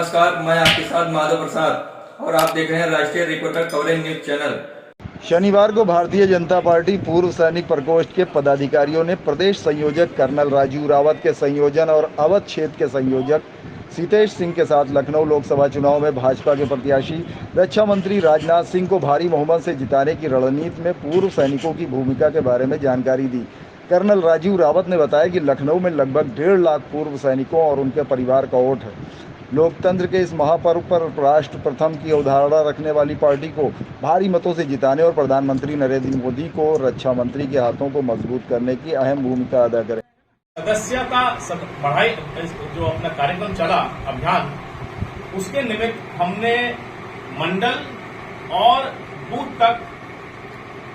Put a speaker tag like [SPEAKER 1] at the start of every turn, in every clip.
[SPEAKER 1] नमस्कार, मैं आपके साथ माधव प्रसाद और आप देख रहे हैं राष्ट्रीय रिपोर्टर कवरेज न्यूज चैनल।
[SPEAKER 2] शनिवार को भारतीय जनता पार्टी पूर्व सैनिक प्रकोष्ठ के पदाधिकारियों ने प्रदेश संयोजक कर्नल राजीव रावत के संयोजन और अवध क्षेत्र के संयोजक सीतेश सिंह के साथ लखनऊ लोकसभा चुनाव में भाजपा के प्रत्याशी रक्षा मंत्री राजनाथ सिंह को भारी बहुमत से जिताने की रणनीति में पूर्व सैनिकों की भूमिका के बारे में जानकारी दी। कर्नल राजीव रावत ने बताया कि लखनऊ में लगभग 1.5 लाख पूर्व सैनिकों और उनके परिवार का वोट है। लोकतंत्र के इस महापर्व पर राष्ट्र प्रथम की अवधारणा रखने वाली पार्टी को भारी मतों से जिताने और प्रधानमंत्री नरेंद्र मोदी को रक्षा मंत्री के हाथों को मजबूत करने की अहम भूमिका अदा करें।
[SPEAKER 3] सदस्यता बढ़ाई जो अपना कार्यक्रम चला अभियान, उसके निमित्त हमने मंडल और बूथ तक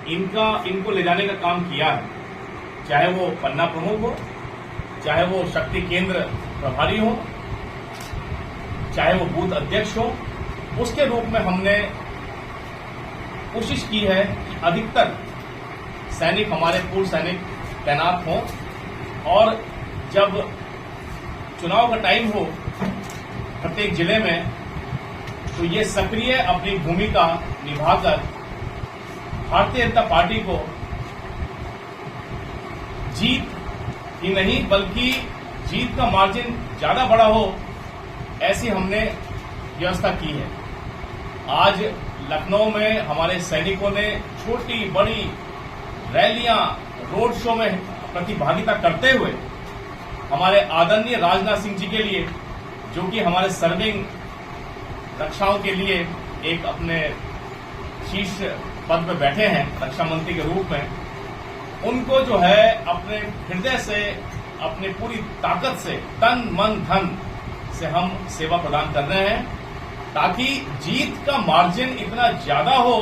[SPEAKER 3] इनको ले जाने का काम किया है। चाहे वो पन्ना प्रमुख हो, चाहे वो शक्ति केंद्र प्रभारी हो, चाहे वो बूथ अध्यक्ष हो, उसके रूप में हमने कोशिश की है कि अधिकतर सैनिक, हमारे पूर्व सैनिक तैनात हों और जब चुनाव का टाइम हो प्रत्येक जिले में, तो ये सक्रिय अपनी भूमिका निभाकर भारतीय जनता पार्टी को जीत ही नहीं बल्कि जीत का मार्जिन ज्यादा बड़ा हो, ऐसी हमने व्यवस्था की है। आज लखनऊ में हमारे सैनिकों ने छोटी बड़ी रैलियां, रोड शो में प्रतिभागिता करते हुए हमारे आदरणीय राजनाथ सिंह जी के लिए, जो कि हमारे सर्विंग रक्षाओं के लिए एक अपने शीर्ष पद पर बैठे हैं रक्षा मंत्री के रूप में, उनको जो है अपने हृदय से, अपनी पूरी ताकत से, तन मन धन से हम सेवा प्रदान कर रहे हैं, ताकि जीत का मार्जिन इतना ज्यादा हो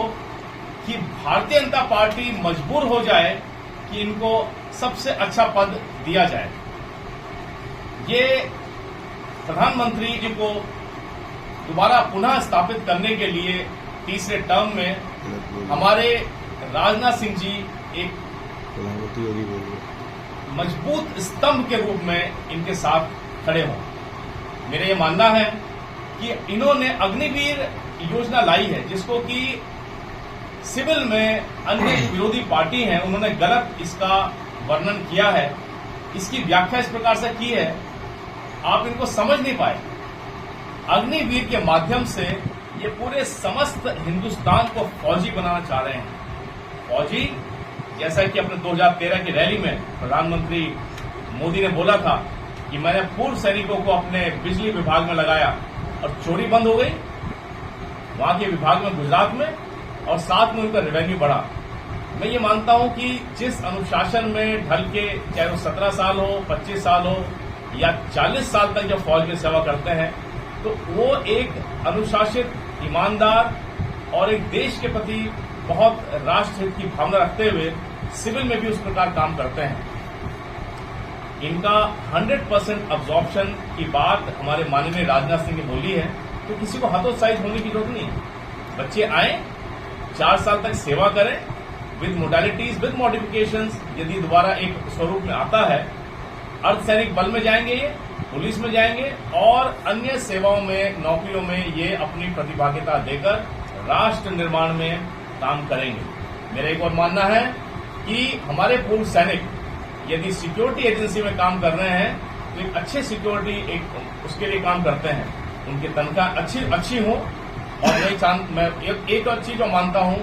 [SPEAKER 3] कि भारतीय जनता पार्टी मजबूर हो जाए कि इनको सबसे अच्छा पद दिया जाए। ये प्रधानमंत्री जी को दोबारा पुनः स्थापित करने के लिए तीसरे टर्म में हमारे राजनाथ सिंह जी एक मजबूत स्तंभ के रूप में इनके साथ खड़े हों। मेरा ये मानना है कि इन्होंने अग्निवीर योजना लाई है, जिसको कि सिविल में अन्य विरोधी पार्टी हैं उन्होंने गलत इसका वर्णन किया है। इसकी व्याख्या इस प्रकार से की है, आप इनको समझ नहीं पाए। अग्निवीर के माध्यम से ये पूरे समस्त हिंदुस्तान को फौजी बनाना चाह रहे हैं। फौजी, जैसा कि अपने 2013 की रैली में प्रधानमंत्री मोदी ने बोला था कि मैंने पूर्व सैनिकों को अपने बिजली विभाग में लगाया और चोरी बंद हो गई वहां के विभाग में, गुजरात में, और साथ में उनका रेवेन्यू बढ़ा। मैं ये मानता हूं कि जिस अनुशासन में ढल के, चाहे वो 17 साल हो, 25 साल हो या 40 साल तक जब फौज में सेवा करते हैं, तो वो एक अनुशासित, ईमानदार और एक देश के प्रति बहुत राष्ट्र हित की भावना रखते हुए सिविल में भी उस प्रकार काम करते हैं। इनका 100% अब्जॉर्प्शन की बात हमारे माननीय राजनाथ सिंह ने बोली है, तो किसी को हतोत्साहित होने की जरूरत नहीं है। बच्चे आए, 4 साल तक सेवा करें विद मोडालिटीज, विद मॉडिफिकेशंस। यदि दोबारा एक स्वरूप में आता है, अर्धसैनिक बल में जाएंगे, ये पुलिस में जाएंगे और अन्य सेवाओं में, नौकरियों में ये अपनी प्रतिभागिता देकर राष्ट्र निर्माण में काम करेंगे। मेरा एक और मानना है कि हमारे पूर्व सैनिक यदि सिक्योरिटी एजेंसी में काम कर रहे हैं, तो एक अच्छे सिक्योरिटी उसके लिए काम करते हैं, उनकी तनख्वाह अच्छी हो। और मैं एक और चीज जो मानता हूं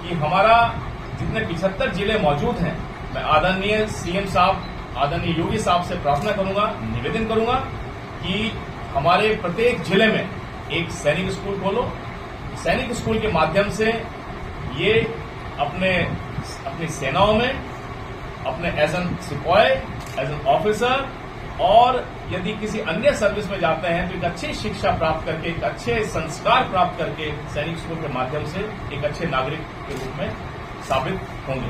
[SPEAKER 3] कि हमारा जितने 75 जिले मौजूद हैं, मैं आदरणीय सीएम साहब, आदरणीय योगी साहब से प्रार्थना करूंगा, निवेदन करूंगा कि हमारे प्रत्येक जिले में एक सैनिक स्कूल खोलो। सैनिक स्कूल के माध्यम से ये अपनी सेनाओं में, अपने एज एन सिपाही, एज एन ऑफिसर, और यदि किसी अन्य सर्विस में जाते हैं तो एक अच्छी शिक्षा प्राप्त करके, एक अच्छे संस्कार प्राप्त करके सैनिक स्कूल के माध्यम से एक अच्छे नागरिक के रूप में साबित होंगे।